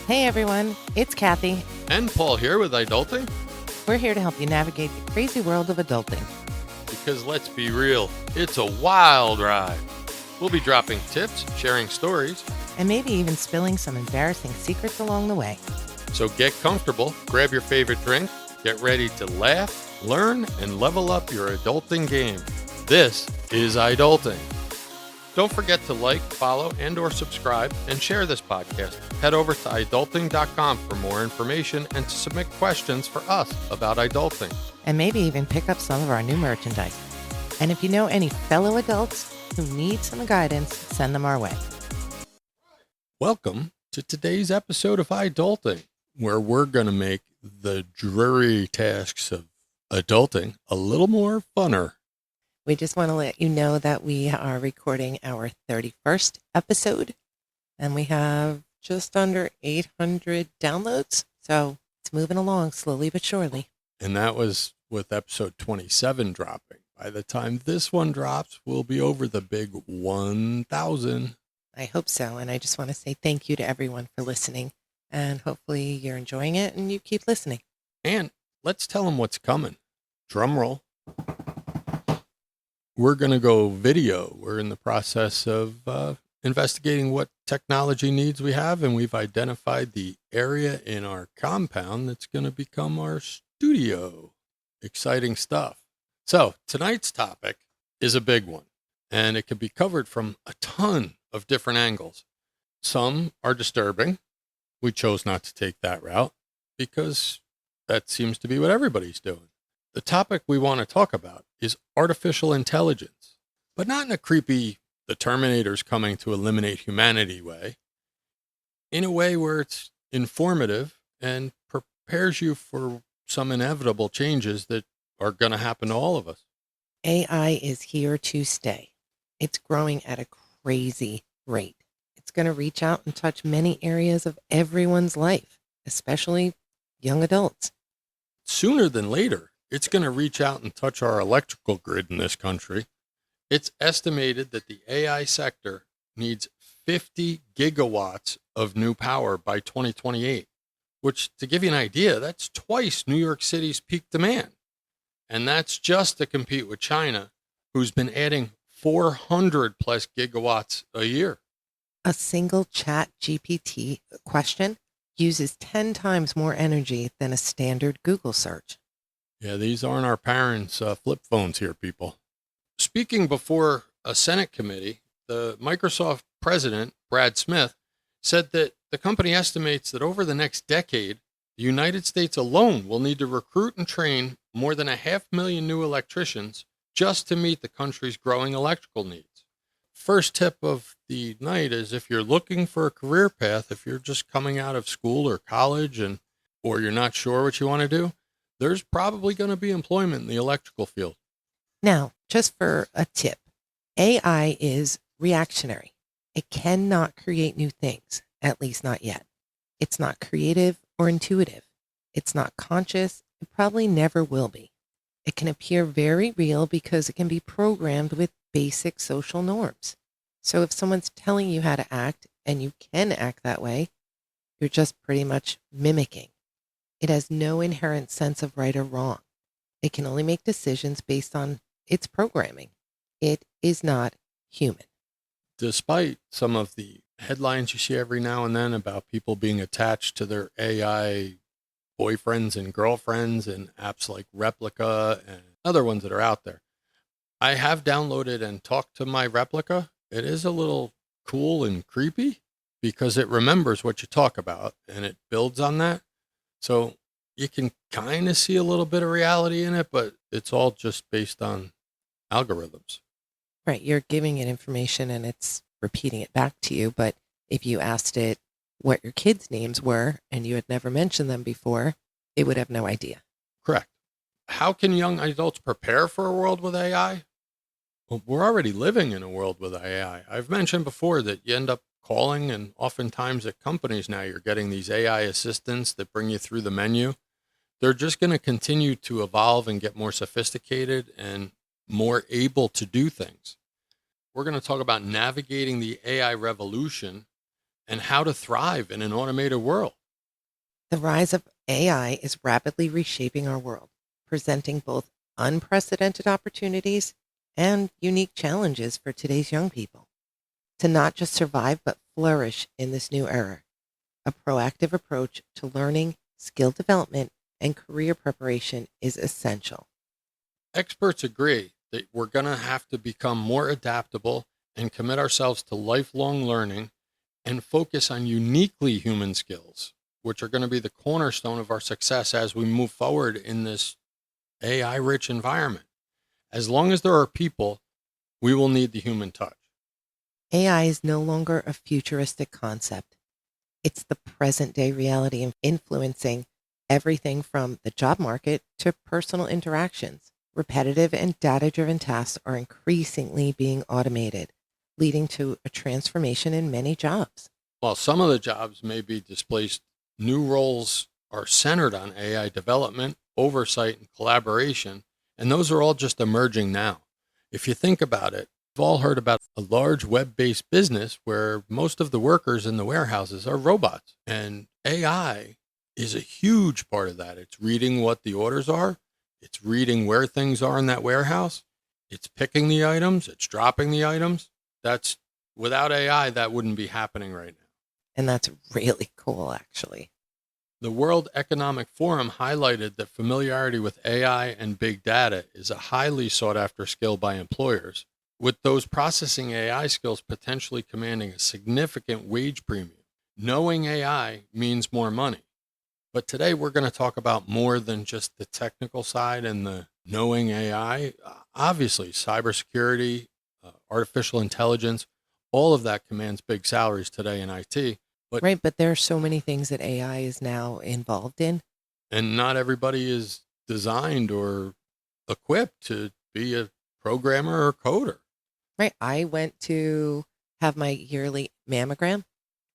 Hey everyone, it's Kathy. And Paul here with iDulting. We're here to help you navigate the crazy world of adulting. Because let's be real, it's a wild ride. We'll be dropping tips, sharing stories, And maybe even spilling some embarrassing secrets along the way. so get comfortable, grab your favorite drink, get ready to laugh, learn, and level up your adulting game. This is iDulting. Don't forget to like, follow, and or subscribe, and share this podcast. Head over to iDulting.com for more information and to submit questions for us about iDulting. And maybe even pick up some of our new merchandise. And if you know any fellow adults who need some guidance, send them our way. Welcome to today's episode of iDulting, where we're going to make the dreary tasks of adulting a little more funner. We just want to let you know that we are recording our 31st episode, and we have just under 800 downloads. So it's moving along slowly but surely. And that was with episode 27 dropping. By the time this one drops, we'll be over the big 1,000. I hope so. And I just want to say thank you to everyone for listening. And hopefully you're enjoying it and you keep listening. And let's tell them what's coming. Drum roll. We're going to go video. We're in the process of investigating what technology needs we have, and we've identified the area in our compound that's going to become our studio. Exciting stuff. So tonight's topic is a big one, and it can be covered from a ton of different angles. Some are disturbing. We chose not to take that route because that seems to be what everybody's doing. The topic we want to talk about is artificial intelligence, but not in a creepy, the Terminator's coming to eliminate humanity way, in a way where it's informative and prepares you for some inevitable changes that are going to happen to all of us. AI is here to stay. It's growing at a crazy rate. It's going to reach out and touch many areas of everyone's life, especially young adults. Sooner than later, it's going to reach out and touch our electrical grid in this country. It's estimated that the AI sector needs 50 gigawatts of new power by 2028, which, to give you an idea, that's twice New York City's peak demand. And that's just to compete with China, who's been adding 400 plus gigawatts a year. A single chat GPT question uses 10 times more energy than a standard Google search. Yeah, these aren't our parents' flip phones here, people. Speaking before a Senate committee, the Microsoft president, Brad Smith, said that the company estimates that over the next decade, the United States alone will need to recruit and train more than 500,000 new electricians just to meet the country's growing electrical needs. First tip of the night is if you're looking for a career path, if you're just coming out of school or college or you're not sure what you want to do, there's probably going to be employment in the electrical field. Now, just for a tip, AI is reactionary. It cannot create new things, at least not yet. It's not creative or intuitive. It's not conscious. It probably never will be. It can appear very real because it can be programmed with basic social norms. So if someone's telling you how to act and you can act that way, you're just pretty much mimicking. It has no inherent sense of right or wrong. It can only make decisions based on its programming. It is not human. Despite some of the headlines you see every now and then about people being attached to their AI boyfriends and girlfriends and apps like Replica and other ones that are out there, I have downloaded and talked to my Replica. It is a little cool and creepy because it remembers what you talk about and it builds on that. So you can kind of see a little bit of reality in it, but it's all just based on algorithms. Right. You're giving it information and it's repeating it back to you. But if you asked it what your kids' names were and you had never mentioned them before, it would have no idea. Correct. How can young adults prepare for a world with AI? Well, we're already living in a world with AI. I've mentioned before that you end up calling, and oftentimes at companies now, you're getting these AI assistants that bring you through the menu. They're just going to continue to evolve and get more sophisticated and more able to do things. We're going to talk about navigating the AI revolution and how to thrive in an automated world. The rise of AI is rapidly reshaping our world, presenting both unprecedented opportunities and unique challenges for today's young people. To not just survive, but flourish in this new era, a proactive approach to learning, skill development, and career preparation is essential. Experts agree that we're going to have to become more adaptable and commit ourselves to lifelong learning and focus on uniquely human skills, which are going to be the cornerstone of our success as we move forward in this AI rich environment. As long as there are people, we will need the human touch. AI is no longer a futuristic concept. It's the present day reality and influencing everything from the job market to personal interactions. Repetitive and data driven tasks are increasingly being automated, leading to a transformation in many jobs. While some of the jobs may be displaced, new roles are centered on AI development, oversight, and collaboration, and those are all just emerging now. If you think about it, we've all heard about a large web-based business where most of the workers in the warehouses are robots, and AI is a huge part of that. It's reading what the orders are, it's reading where things are in that warehouse, it's picking the items, it's dropping the items. That's without AI, that wouldn't be happening right now. And that's really cool, actually. The World Economic Forum highlighted that familiarity with AI and big data is a highly sought after skill by employers, with those processing AI skills potentially commanding a significant wage premium. Knowing AI means more money. But today we're going to talk about more than just the technical side and the knowing AI. Obviously, cybersecurity, artificial intelligence, all of that commands big salaries today in IT. Right, but there are so many things that AI is now involved in. And not everybody is designed or equipped to be a programmer or coder. Right. I went to have my yearly mammogram,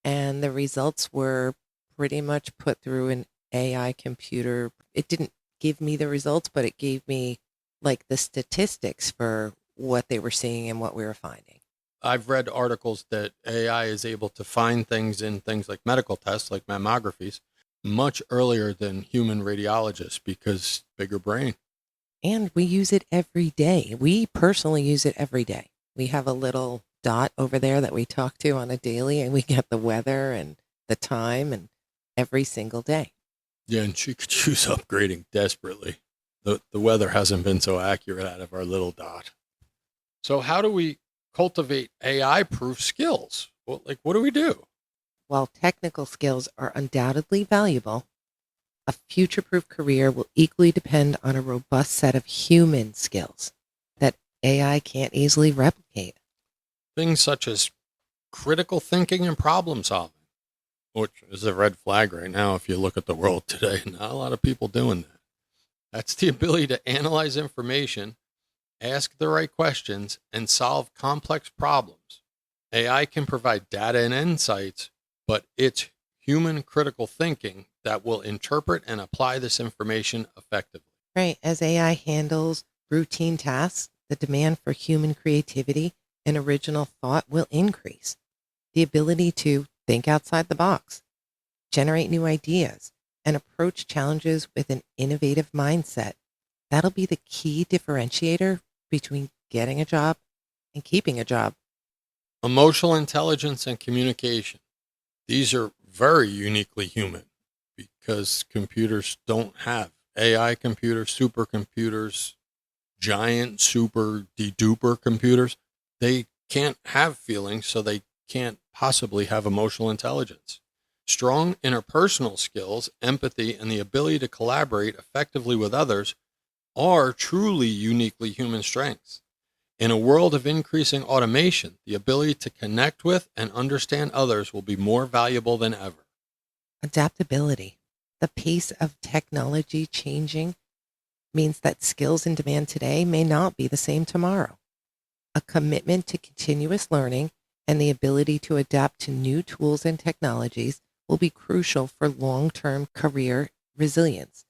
and the results were pretty much put through an AI computer. It didn't give me the results, but it gave me like the statistics for what they were seeing and what we were finding. I've read articles that AI is able to find things in things like medical tests, like mammographies, much earlier than human radiologists because bigger brain. And we use it every day. We personally use it every day. We have a little dot over there that we talk to on a daily, and we get the weather and the time and every single day. Yeah, and she could use upgrading desperately. The weather hasn't been so accurate out of our little dot. So how do we cultivate AI proof skills? Well, like, what do we do? While technical skills are undoubtedly valuable, a future proof career will equally depend on a robust set of human skills that AI can't easily replicate. Things such as critical thinking and problem solving, which is a red flag right now if you look at the world today. Not a lot of people doing that. That's the ability to analyze information, ask the right questions, and solve complex problems. AI can provide data and insights, but it's human critical thinking that will interpret and apply this information effectively. Right. As AI handles routine tasks, the demand for human creativity and original thought will increase. The ability to think outside the box, generate new ideas, and approach challenges with an innovative mindset. That'll be the key differentiator between getting a job and keeping a job. Emotional intelligence and communication. These are very uniquely human because computers don't have AI computers, supercomputers, giant super deduper computers. They can't have feelings, so they can't possibly have emotional intelligence. Strong interpersonal skills, empathy, and the ability to collaborate effectively with others are truly uniquely human strengths. In a world of increasing automation, the ability to connect with and understand others will be more valuable than ever. Adaptability. The pace of technology changing means that skills in demand today may not be the same tomorrow. A commitment to continuous learning and the ability to adapt to new tools and technologies will be crucial for long-term career resilience.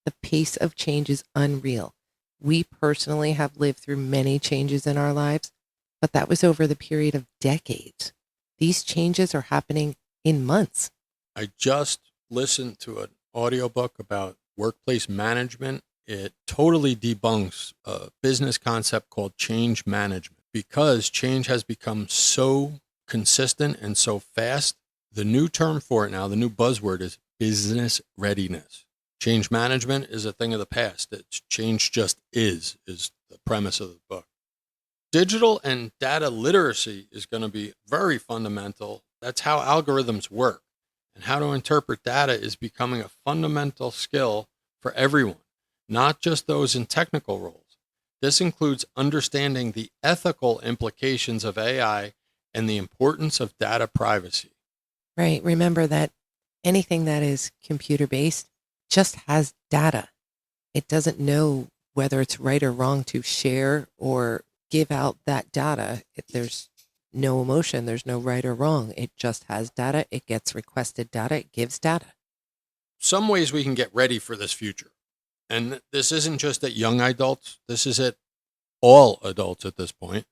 The pace of change is unreal. We personally have lived through many changes in our lives, but that was over the period of decades. These changes are happening in months. I just listened to an audiobook about workplace management. It totally debunks a business concept called change management because change has become so consistent and so fast. The new term for it now, the new buzzword is business readiness. Change management is a thing of the past. It's change just is the premise of the book. Digital and data literacy is going to be very fundamental. That's how algorithms work. And how to interpret data is becoming a fundamental skill for everyone, not just those in technical roles. This includes understanding the ethical implications of AI and the importance of data privacy. Right. Remember that anything that is computer based just has data. It doesn't know whether it's right or wrong to share or give out that data. There's no emotion, there's no right or wrong. It just has data. It gets requested data. It gives data. Some ways we can get ready for this future. And this isn't just at young adults, this is at all adults at this point,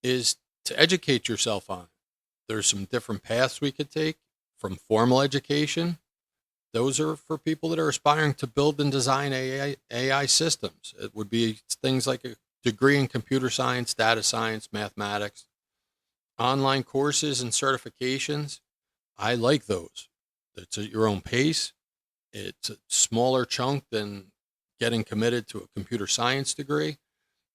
is to educate yourself on it. There's some different paths we could take from formal education. Those are for people that are aspiring to build and design AI systems. It would be things like a degree in computer science, data science, mathematics, online courses and certifications. I like those. It's at your own pace. It's a smaller chunk than getting committed to a computer science degree.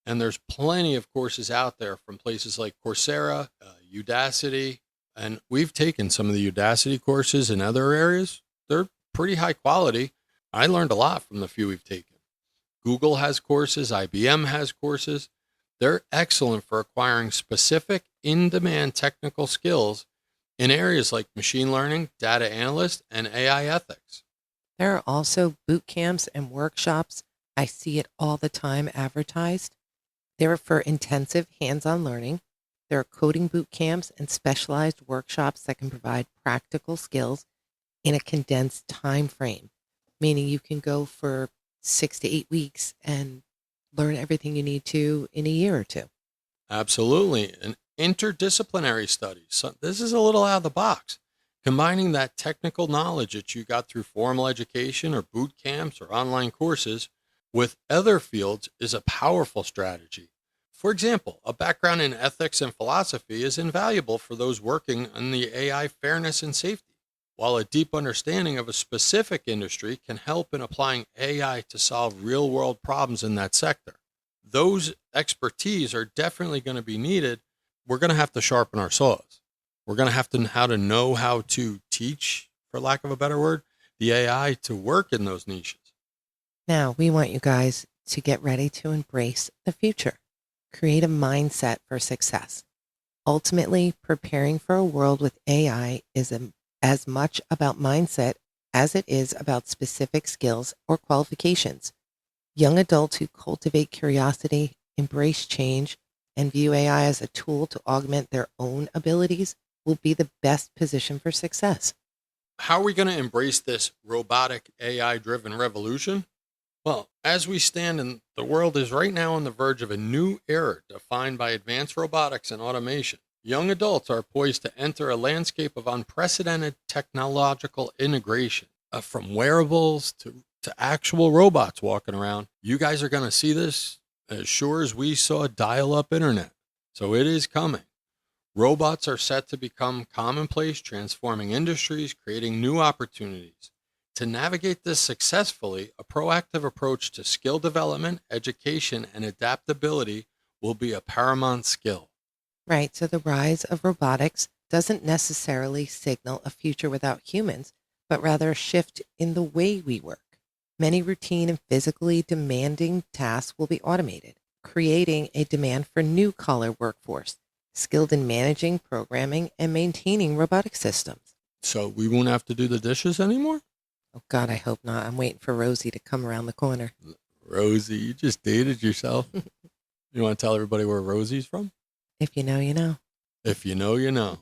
And there's plenty of courses out there from places like Coursera, Udacity, and we've taken some of the Udacity courses in other areas. They're pretty high quality. I learned a lot from the few we've taken. Google has courses, IBM has courses. They're excellent for acquiring specific in-demand technical skills in areas like machine learning, data analyst, and AI ethics. There are also boot camps and workshops. I see it all the time advertised. They're for intensive hands-on learning. There are coding boot camps and specialized workshops that can provide practical skills in a condensed time frame, meaning you can go for 6 to 8 weeks and learn everything you need to in a year or two. Absolutely. And interdisciplinary studies. So this is a little out of the box. Combining that technical knowledge that you got through formal education or boot camps or online courses with other fields is a powerful strategy. For example, a background in ethics and philosophy is invaluable for those working in the AI fairness and safety, while a deep understanding of a specific industry can help in applying AI to solve real-world problems in that sector. Those expertise are definitely going to be needed. We're going to have to sharpen our saws. We're going to have to know how to teach, for lack of a better word, the AI to work in those niches. Now, we want you guys to get ready to embrace the future. Create a mindset for success. Ultimately, preparing for a world with AI is as much about mindset as it is about specific skills or qualifications. Young adults who cultivate curiosity, embrace change, and view AI as a tool to augment their own abilities will be the best position for success. How are we going to embrace this robotic AI-driven revolution? Well, as we stand and the world is right now on the verge of a new era defined by advanced robotics and automation, young adults are poised to enter a landscape of unprecedented technological integration, from wearables to actual robots walking around. You guys are going to see this as sure as we saw dial-up internet. So it is coming. Robots are set to become commonplace, transforming industries, creating new opportunities. To navigate this successfully, a proactive approach to skill development, education, and adaptability will be a paramount skill. Right, so the rise of robotics doesn't necessarily signal a future without humans, but rather a shift in the way we work. Many routine and physically demanding tasks will be automated, creating a demand for new-collar workforce, skilled in managing, programming, and maintaining robotic systems. So we won't have to do the dishes anymore? Oh, God, I hope not. I'm waiting for Rosie to come around the corner. Rosie, you just dated yourself. You want to tell everybody where Rosie's from? If you know, you know. If you know, you know.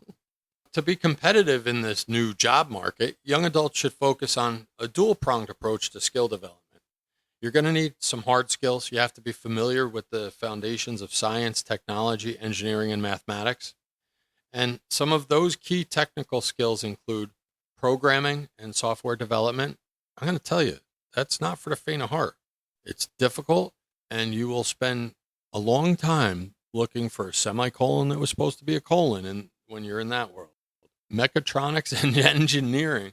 To be competitive in this new job market, young adults should focus on a dual-pronged approach to skill development. You're going to need some hard skills. You have to be familiar with the foundations of science, technology, engineering, and mathematics. And some of those key technical skills include programming and software development. I'm going to tell you, that's not for the faint of heart. It's difficult, and you will spend a long time looking for a semicolon that was supposed to be a colon and when you're in that world. Mechatronics and engineering.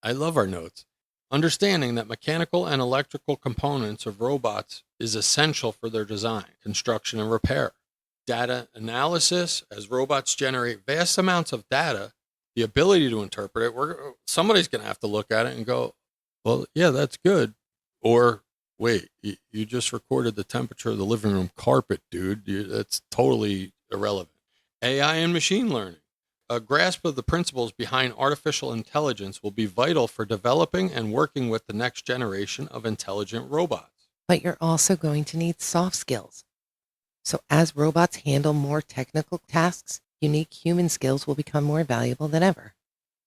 I love our notes. Understanding that mechanical and electrical components of robots is essential for their design, construction, and repair. Data analysis, as robots generate vast amounts of data, the ability to interpret it, somebody's going to have to look at it and go, well, yeah, that's good. Or, wait, you just recorded the temperature of the living room carpet, dude. That's totally irrelevant. AI and machine learning. A grasp of the principles behind artificial intelligence will be vital for developing and working with the next generation of intelligent robots. But you're also going to need soft skills. So as robots handle more technical tasks, unique human skills will become more valuable than ever.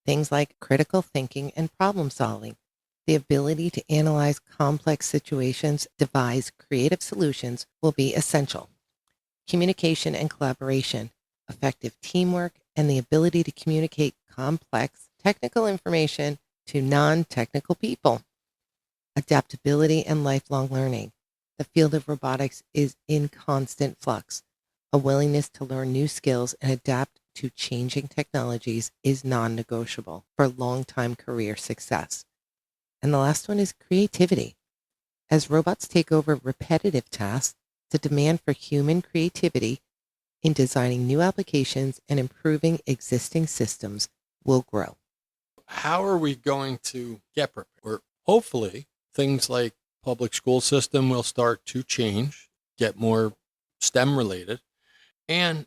Things like critical thinking and problem solving, the ability to analyze complex situations, devise creative solutions will be essential. Communication and collaboration, effective teamwork, and the ability to communicate complex technical information to non-technical people. Adaptability and lifelong learning. The field of robotics is in constant flux. A willingness to learn new skills and adapt to changing technologies is non-negotiable for long-time career success. And the last one is creativity. As robots take over repetitive tasks, the demand for human creativity in designing new applications and improving existing systems will grow. How are we going to get prepared? Or hopefully things like public school system will start to change, get more STEM related. And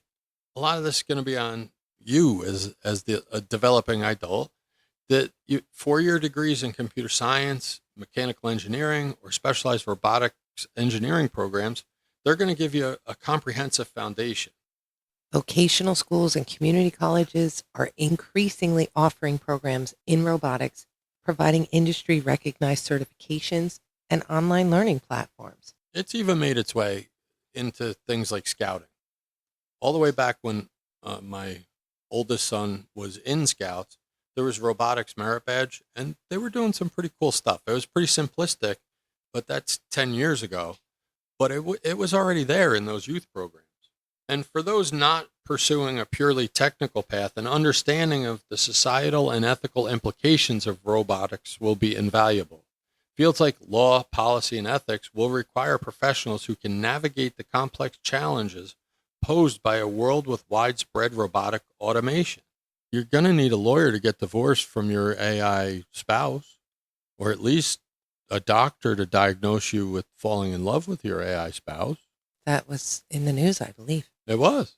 a lot of this is going to be on you as the developing adult, that 4-year degrees in computer science, mechanical engineering, or specialized robotics engineering programs, they're going to give you a comprehensive foundation. Vocational schools and community colleges are increasingly offering programs in robotics, providing industry recognized certifications and online learning platforms. It's even made its way into things like scouting. All the way back when my oldest son was in Scouts, there was robotics merit badge, and they were doing some pretty cool stuff. It was pretty simplistic, but that's 10 years ago. But it was already there in those youth programs. And for those not pursuing a purely technical path, an understanding of the societal and ethical implications of robotics will be invaluable. Fields like law, policy, and ethics will require professionals who can navigate the complex challenges posed by a world with widespread robotic automation. You're going to need a lawyer to get divorced from your AI spouse, or at least a doctor to diagnose you with falling in love with your AI spouse. That was in the news, I believe. It was.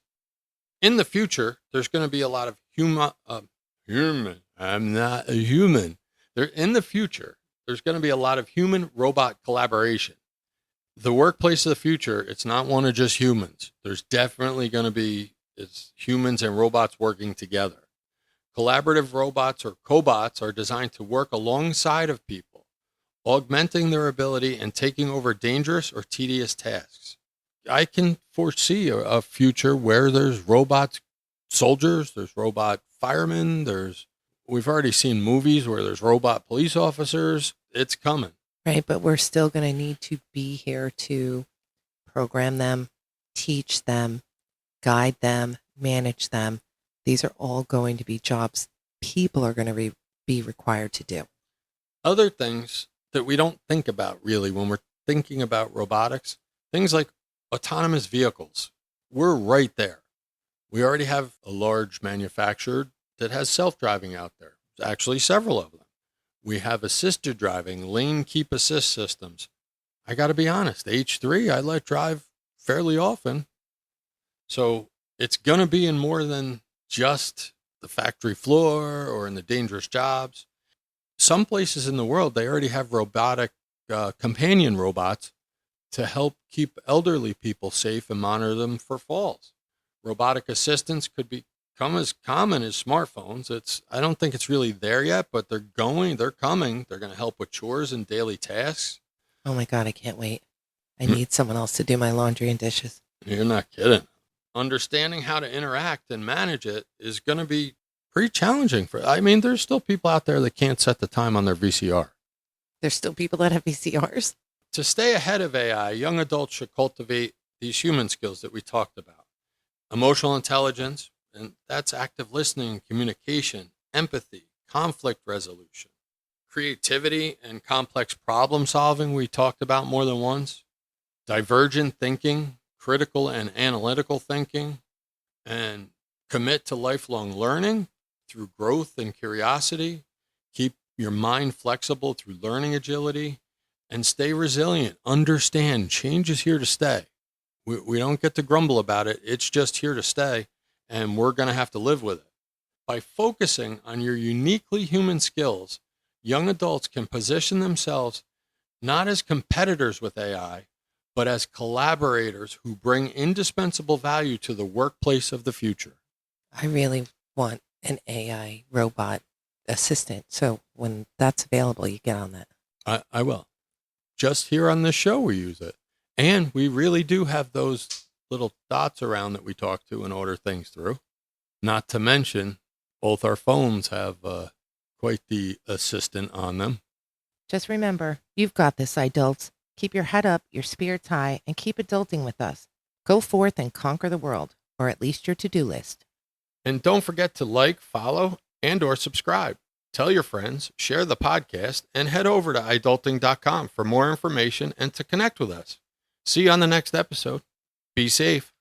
In the future, there's going to be a lot of human. I'm not a human. In the future, there's going to be a lot of human-robot collaboration. The workplace of the future, it's not one of just humans. There's definitely going to be it's humans and robots working together. Collaborative robots or cobots are designed to work alongside of people, augmenting their ability and taking over dangerous or tedious tasks. I can foresee a future where there's robot soldiers, there's robot firemen, we've already seen movies where there's robot police officers. It's coming. Right, but we're still going to need to be here to program them, teach them, guide them, manage them. These are all going to be jobs people are going to be required to do. Other things that we don't think about really when we're thinking about robotics, things like autonomous vehicles. We're right there. We already have a large manufacturer that has self-driving out there. There's actually several of them. We have assisted driving, lane keep assist systems. I got to be honest, H3 I let drive fairly often. So it's going to be in more than just the factory floor or in the dangerous jobs. Some places in the world, they already have robotic companion robots to help keep elderly people safe and monitor them for falls. Robotic assistants could become as common as smartphones. I don't think it's really there yet, but they're coming. They're going to help with chores and daily tasks. Oh my God, I can't wait. I need someone else to do my laundry and dishes. You're not kidding. understanding how to interact and manage it is going to be pretty challenging I mean, there's still people out there that can't set the time on their VCR. There's still people that have VCRs. To stay ahead of AI, young adults should cultivate these human skills that we talked about: emotional intelligence, and that's active listening, communication, empathy, conflict resolution, creativity and complex problem solving, we talked about more than once, divergent thinking, critical and analytical thinking, and commit to lifelong learning through growth and curiosity. Keep your mind flexible through learning agility, and stay resilient. Understand change is here to stay. We don't get to grumble about it. It's just here to stay, and we're going to have to live with it. By focusing on your uniquely human skills, young adults can position themselves not as competitors with AI, but as collaborators who bring indispensable value to the workplace of the future. I really want an AI robot assistant. So when that's available, you get on that. I will. Just here on this show, we use it. And we really do have those little dots around that we talk to and order things through. Not to mention, both our phones have quite the assistant on them. Just remember, you've got this, adults. Keep your head up, your spirits high, and keep adulting with us. Go forth and conquer the world, or at least your to-do list. And don't forget to like, follow, and or subscribe. Tell your friends, share the podcast, and head over to iDulting.com for more information and to connect with us. See you on the next episode. Be safe.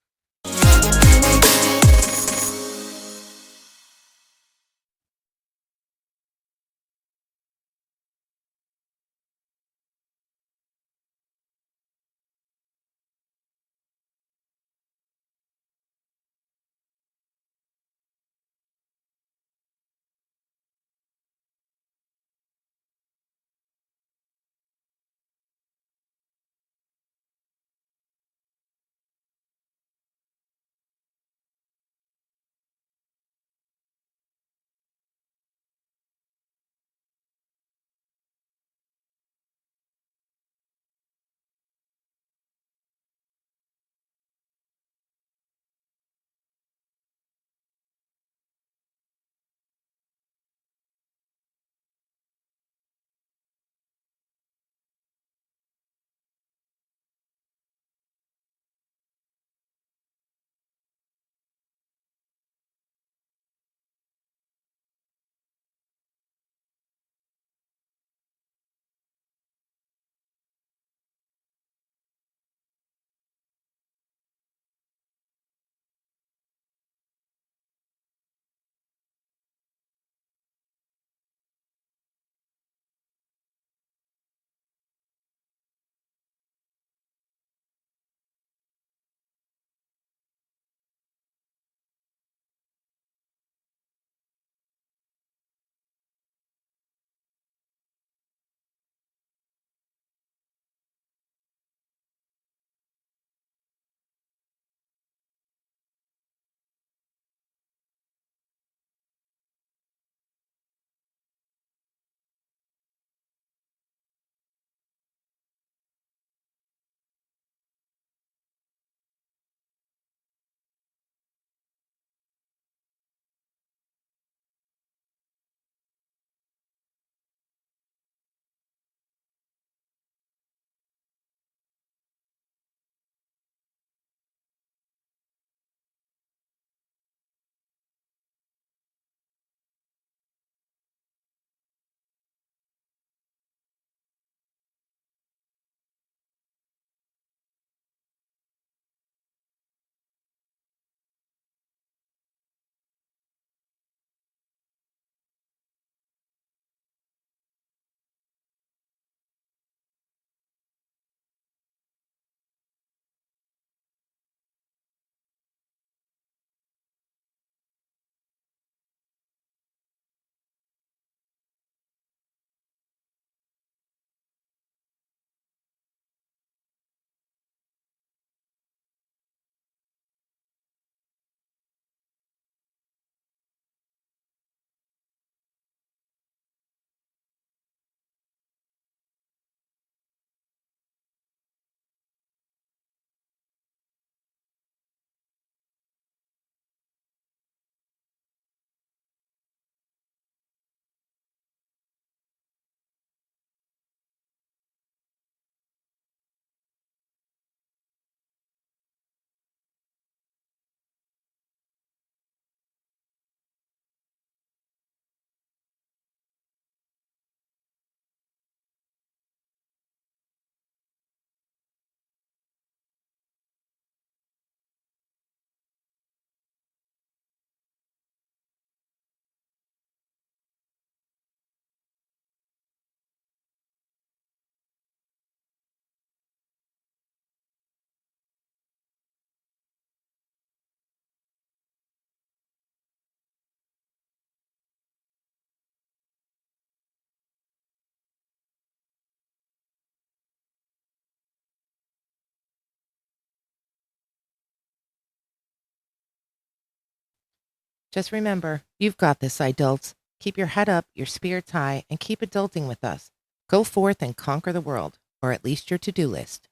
Just remember, you've got this, adults. Keep your head up, your spirits high, and keep adulting with us. Go forth and conquer the world, or at least your to-do list.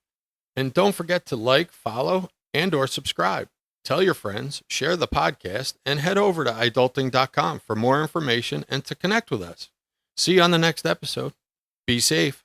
And don't forget to like, follow, and or subscribe. Tell your friends, share the podcast, and head over to iDulting.com for more information and to connect with us. See you on the next episode. Be safe.